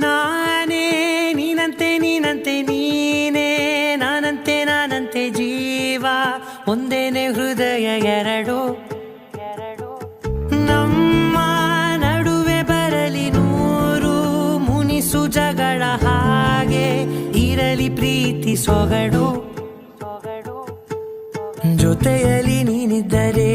ನಾನೇ ನೀನಂತೆ ನೀನಂತೆ ನೀನೇ ನಾನಂತೆ ನಾನಂತೆ ಜೀವ ಒಂದೇನೆ ಹೃದಯ ಎರಡು ನಮ್ಮ ನಡುವೆ ಬರಲಿ ನೂರು ಮುನಿಸು ಜಗಳ ಹಾಗೆ ಇರಲಿ ಪ್ರೀತಿ ಸೊಗಡು ಜೊತೆಯಲ್ಲಿ ನೀನಿದ್ದರೆ